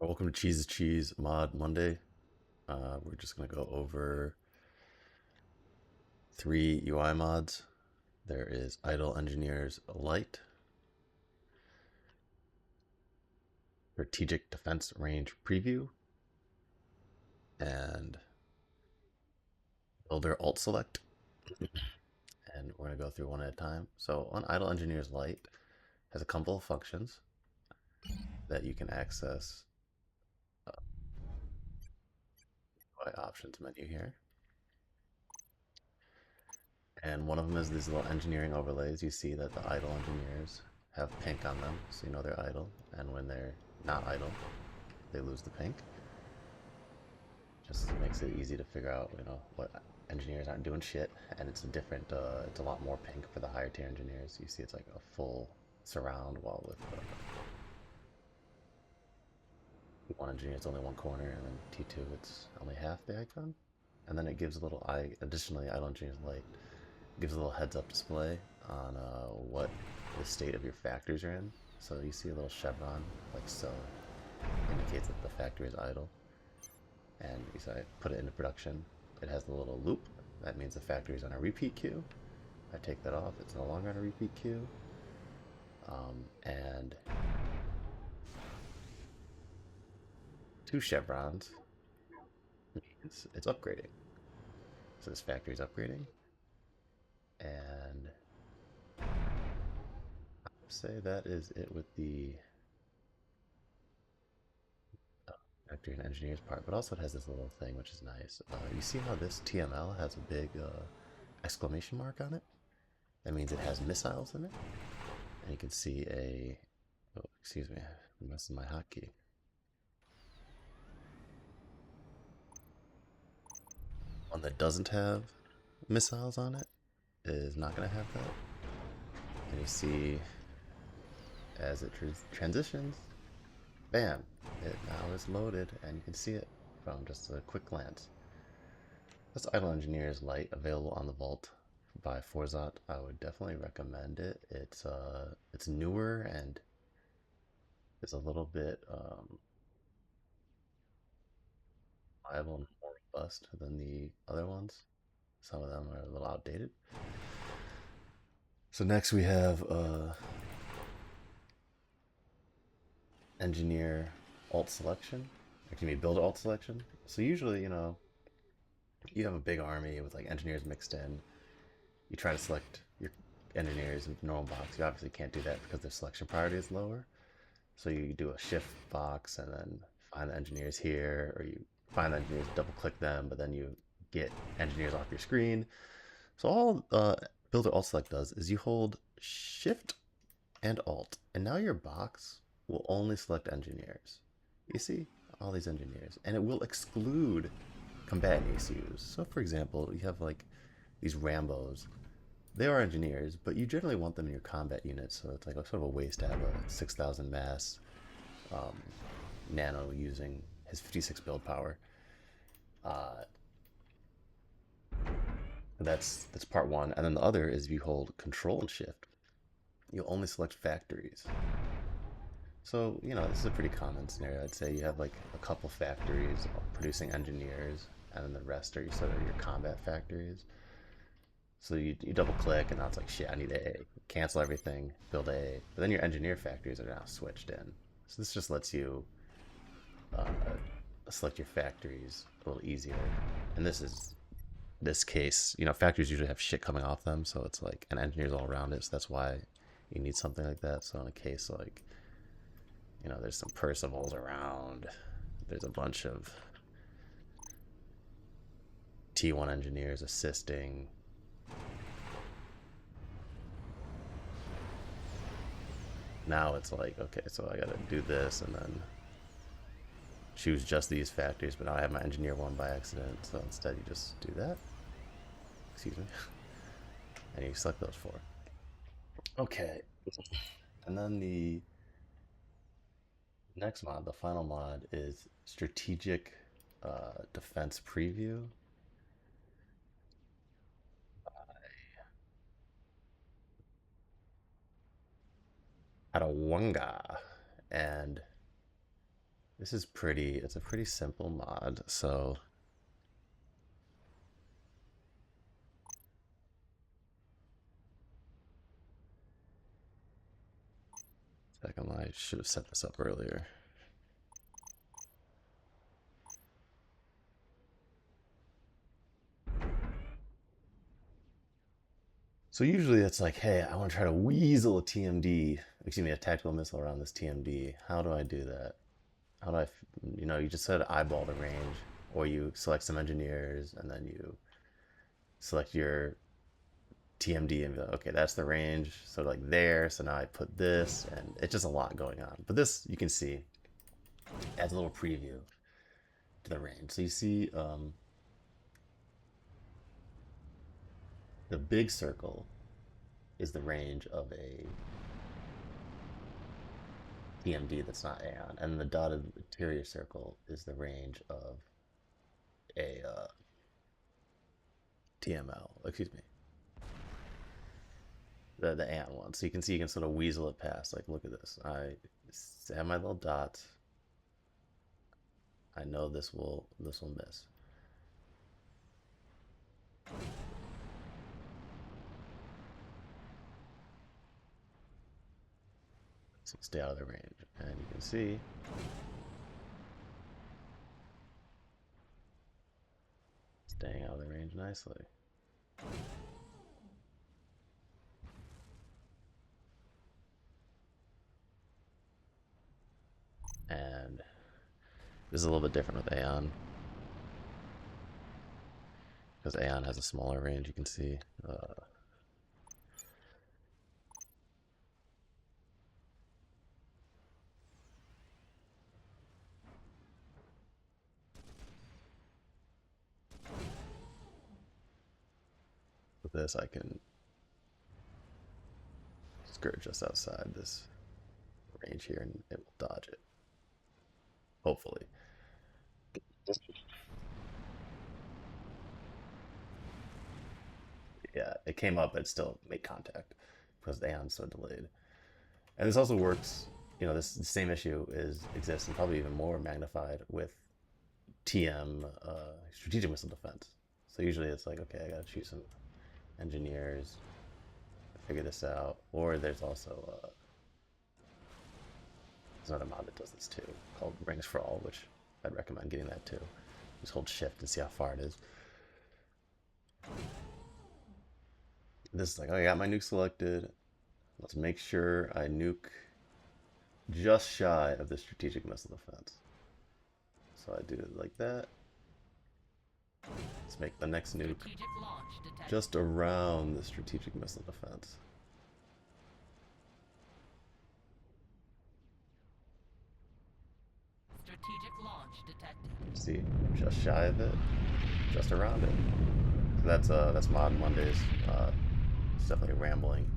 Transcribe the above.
Welcome to Cheese Mod Monday. We're just going to go over 3 UI mods. There is Idle Engineers Light, Strategic Defense Range Preview, and BuilderAltSelect. And we're going to go through one at a time. So on Idle Engineers Light has a couple of functions that you can access by options menu here. And one of them is these little engineering overlays. You see that the idle engineers have pink on them, so you know they're idle. And when they're not idle, they lose the pink. Just makes it easy to figure out, what engineers aren't doing shit. And it's a different, it's a lot more pink for the higher tier engineers. You see it's like a full surround, while with one engineer it's only one corner, and then T2 it's only half the icon. And then it gives a little additionally idle engineers light gives a little heads up display on what the state of your factories are in. So you see a little chevron, like so, indicates that the factory is idle. And if I put it into production, it has the little loop. That means the factory is on a repeat queue. I take that off, it's no longer on a repeat queue. And 2 chevrons means it's upgrading. So this factory is upgrading. And I'd say that is it with the factory and engineers part, but also it has this little thing which is nice. You see how this TML has a big exclamation mark on it? That means it has missiles in it. And you can see oh, excuse me, I'm messing my hotkey. One that doesn't have missiles on it is not going to have that. And you see as it transitions, bam, it now is loaded, and you can see it from just a quick glance. This Idle Engineers Light, available on the Vault by Forzot. I would definitely recommend it. It's newer and is a little bit reliable and more robust than the other ones. Some of them are a little outdated. So next we have engineer alt selection. Excuse me, build alt selection. So usually, you have a big army with like engineers mixed in. You try to select your engineers in normal box. You obviously can't do that because their selection priority is lower. So you do a shift box and then find the engineers here, or you find the engineers, double click them, but then you get engineers off your screen. So all BuilderAltSelect does is you hold Shift and Alt, and now your box will only select engineers. You see all these engineers, and it will exclude combatant ECUs. So for example, you have like these Rambos. They are engineers, but you generally want them in your combat units, so it's like sort of a waste to have a 6,000 mass Nano using his 56 build power. Uh, that's part one, and then the other is if you hold Control and Shift, you'll only select factories. So this is a pretty common scenario. I'd say you have like a couple factories producing engineers, and then the rest are sort of your combat factories. So you double click, and now it's like, shit, I need A. Cancel everything, build A. But then your engineer factories are now switched in. So this just lets you uh, select your factories a little easier. And this case, factories usually have shit coming off them, so it's like, and engineers all around it, so that's why you need something like that. So in a case like, there's some Percivals around, there's a bunch of T1 engineers assisting. Now it's like, okay, so I gotta do this and then choose just these factories, but now I have my engineer one by accident, so instead you just do that. Excuse me. And you select those 4. Okay. And then the next mod, the final mod, is Strategic Defense Preview. Katawunga. And This is it's a pretty simple mod, so second, I should have set this up earlier. So usually it's like, hey, I want to try to weasel a TMD, excuse me, a tactical missile around this TMD. How do I do that? How do I, you just said eyeball the range, or you select some engineers and then you select your TMD and be like, okay, that's the range. So like there, so now I put this, and it's just a lot going on. But this, you can see, adds a little preview to the range. So you see the big circle is the range of a TMD that's not Aeon, and the dotted interior circle is the range of a TML, excuse me, the Aeon one. So you can see you can sort of weasel it past. Like, look at this. I have my little dot. I know this will miss. So stay out of the range, and you can see staying out of the range nicely. And this is a little bit different with Aeon, because Aeon has a smaller range, you can see. With this, I can skirt just outside this range here, and it will dodge it. Hopefully. Yeah, it came up, but it still made contact because the Aeon's so delayed. And this also works, this same issue exists and probably even more magnified with TM, strategic missile defense. So usually it's like, okay, I gotta shoot some engineers, figure this out. Or there's also there's another mod that does this too, called Rings for All, which I'd recommend getting that too. Just hold shift and see how far it is. This is like, oh, I got my nuke selected. Let's make sure I nuke just shy of the strategic missile defense. So I do it like that. Let's make the next nuke just around the strategic missile defense. Strategic launch detected. See, just shy of it, just around it. So that's Mod Mondays. It's definitely rambling.